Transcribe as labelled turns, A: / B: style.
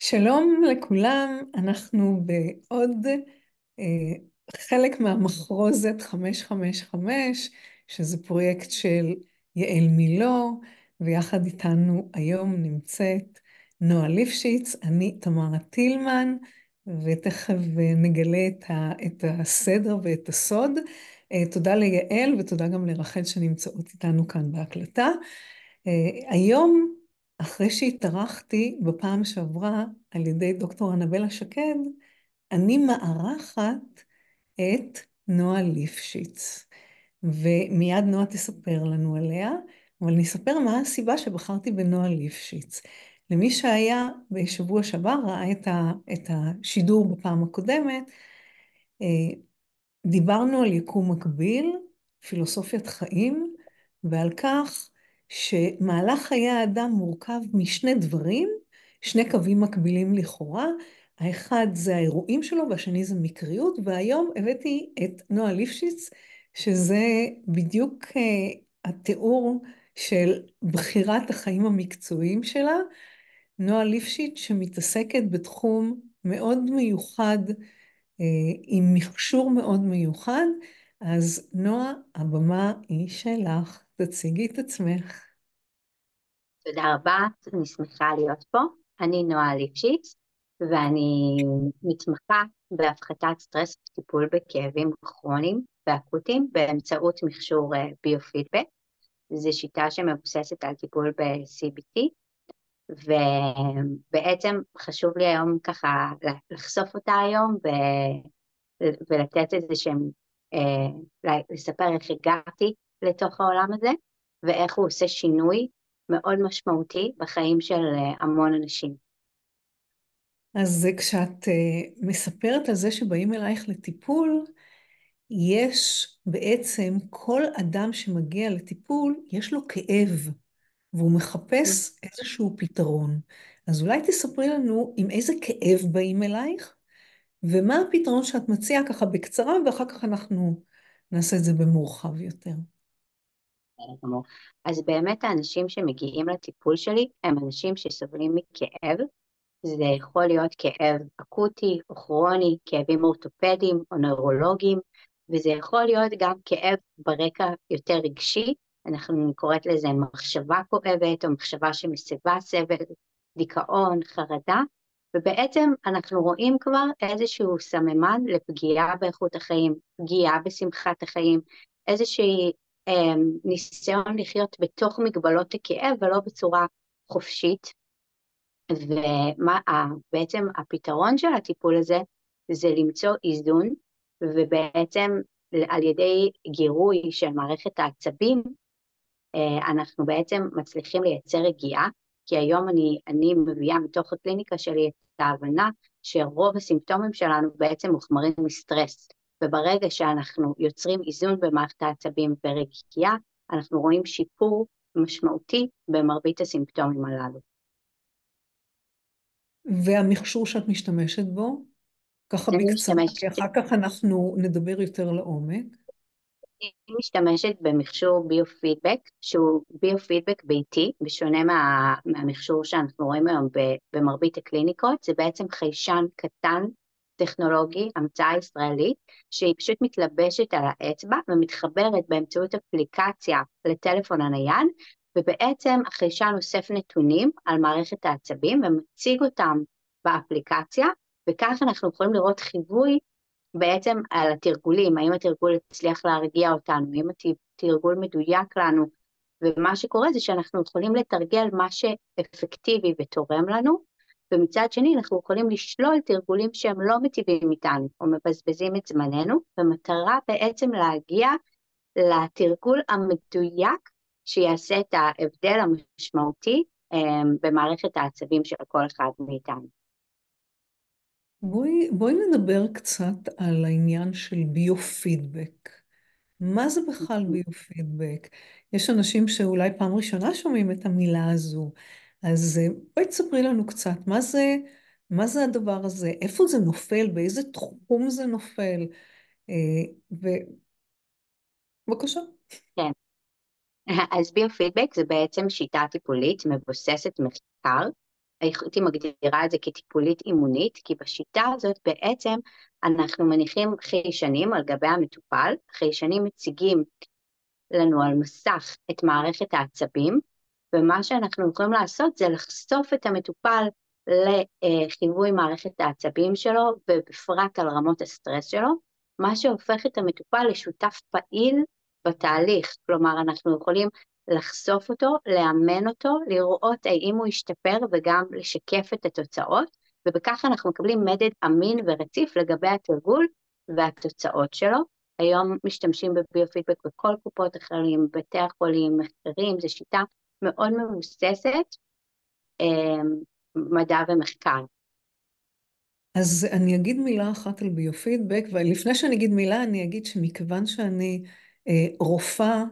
A: שלום לכולם, אנחנו בעוד אה, חלק מהמחרוזת 555, שזה פרויקט של יעל מילו, ויחד איתנו היום נמצאת נועה ליפשיץ, אני תמרה טילמן, ותכף נגלה את הסדר ואת הסוד. תודה ליעל ותודה גם לרחל שנמצאות איתנו כאן בהקלטה. היום, אחרי שהתארחתי בפעם שעברה על ידי דוקטור אנבלה שקד, אני מארחת את נועה ליפשיץ, ומיד נועה תספר לנו עליה, אבל אני אספר מה הסיבה שבחרתי בנועה ליפשיץ. למי שהיה בשבוע שעבר ראה את השידור בפעם הקודמת, אה, דיברנו על יקום מקביל, פילוסופיית חיים, ועל כך שמהלך חיי האדם מורכב משני דברים, שני קווים מקבילים לכאורה, האחד זה האירועים שלו והשני זה מקריות, והיום הבאתי את נועה ליפשיץ, שזה בדיוק התיאור של בחירת החיים המקצועיים שלה, נועה ליפשיץ שמתעסקת בתחום מאוד מיוחד, עם מכשור מאוד מיוחד. אז נועה, הבמה היא שלך, תציגי את עצמך.
B: תודה רבה, אני שמחה להיות פה. אני נועה ליפשיץ, ואני מתמחה בהפחתת סטרס וטיפול בכאבים כרוניים ואקוטיים באמצעות מכשור ביופידבק. זו שיטה שמבוססת על טיפול ב-CBT, ובעצם חשוב לי היום ככה לחשוף אותה היום ולתת איזה שהם, לספר איך הגעתי לתוך העולם הזה, ואיך הוא עושה שינוי מאוד משמעותי בחיים של המון אנשים.
A: אז כשאת מספרת על זה שבאים אלייך לטיפול, יש בעצם כל אדם שמגיע לטיפול, יש לו כאב, והוא מחפש איזשהו פתרון. אז אולי תספרי לנו עם איזה כאב באים אלייך, ומה הפתרון שאת מציעה ככה בקצרה, ואחר כך אנחנו נעשה את זה במורחב יותר.
B: כמובן. אז באמת האנשים שמגיעים לטיפול שלי הם אנשים שסובלים מכאב. זה יכול להיות כאב אקוטי או כרוני, כאבים אורתופדיים או נוירולוגיים, וזה יכול להיות גם כאב ברקע יותר רגשי, אנחנו קוראת לזה מחשבה כואבת או מחשבה שמסבה סבל, דיכאון, חרדה, ובעצם אנחנו רואים כבר איזשהו סממן לפגיעה באיכות החיים, פגיעה בשמחת החיים, איזושהי ניסיון לחיות בתוך מגבלות הכאב ולא בצורה חופשית. ובעצם הפתרון של הטיפול הזה זה למצוא איזון, ובעצם על ידי גירוי של מערכת העצבים אנחנו בעצם מצליחים לייצר רגיעה, כי היום אני מביאה מתוך הקליניקה שלי את ההבנה שרוב הסימפטומים שלנו בעצם מוחמרים מסטרס, וברגע שאנחנו יוצרים איזון במערכת העצבים ורגיעה, אנחנו רואים שיפור משמעותי במרבית הסימפטומים הללו.
A: והמכשור שאת משתמשת בו, ככה
B: אני
A: בקצרה,
B: משתמשת
A: כי אחר כך אנחנו נדבר יותר לעומק.
B: אני משתמשת במכשור ביופידבק, שהוא ביופידבק ביתי, בשונה מהמכשור שאנחנו רואים היום במרבית הקליניקות. זה בעצם חיישן קטן, טכנולוגי, המצאה ישראלית, שהיא פשוט מתלבשת על האצבע ומתחברת באמצעות אפליקציה לטלפון הנייד, ובעצם החיישן אוסף נתונים על מערכת העצבים ומציג אותם באפליקציה, וכך אנחנו יכולים לראות חיווי בעצם על התרגולים, האם התרגול הצליח להרגיע אותנו, האם התרגול מדויק לנו, ומה שקורה זה שאנחנו יכולים לתרגל מה שאפקטיבי ותורם לנו, ומצד שני אנחנו יכולים לשלול תרגולים שהם לא מטיבים איתנו, או מבזבזים את זמננו, במטרה בעצם להגיע לתרגול המדויק, שיעשה את ההבדל המשמעותי במערכת העצבים של כל אחד מאיתנו.
A: בואי נדבר קצת על העניין של ביופידבק. מה זה בכלל ביופידבק? יש אנשים שאולי פעם ראשונה שומעים את המילה הזו, אז בואי תספרי לנו קצת, מה זה הדבר הזה? איפה זה נופל? באיזה תחום זה נופל? ובבקשה.
B: כן. אז ביופידבק זה בעצם שיטה טיפולית מבוססת מחקר, הייתי מגדירה את זה כטיפולית אימונית, כי בשיטה הזאת בעצם אנחנו מניחים חיישנים על גבי המטופל, חיישנים מציגים לנו על מסך את מערכת העצבים, ומה שאנחנו יכולים לעשות זה לחשוף את המטופל לחיווי מערכת העצבים שלו, ובפרט על רמות הסטרס שלו, מה שהופך את המטופל לשותף פעיל בתהליך. כלומר, אנחנו יכולים לחשוף אותו, לאמן אותו, לראות האם הוא ישתפר וגם לשקף את התוצאות, ובכך אנחנו מקבלים מדד אמין ורציף לגבי התרגול והתוצאות שלו. היום משתמשים בביופידבק בכל קופות החולים, בתי החולים, מחקרים, זו שיטה מאוד מבוססת, מדע ומחקר.
A: אז אני אגיד מילה אחת על ביופידבק, ולפני שאני אגיד מילה, אני אגיד שמכיוון שאני רופאה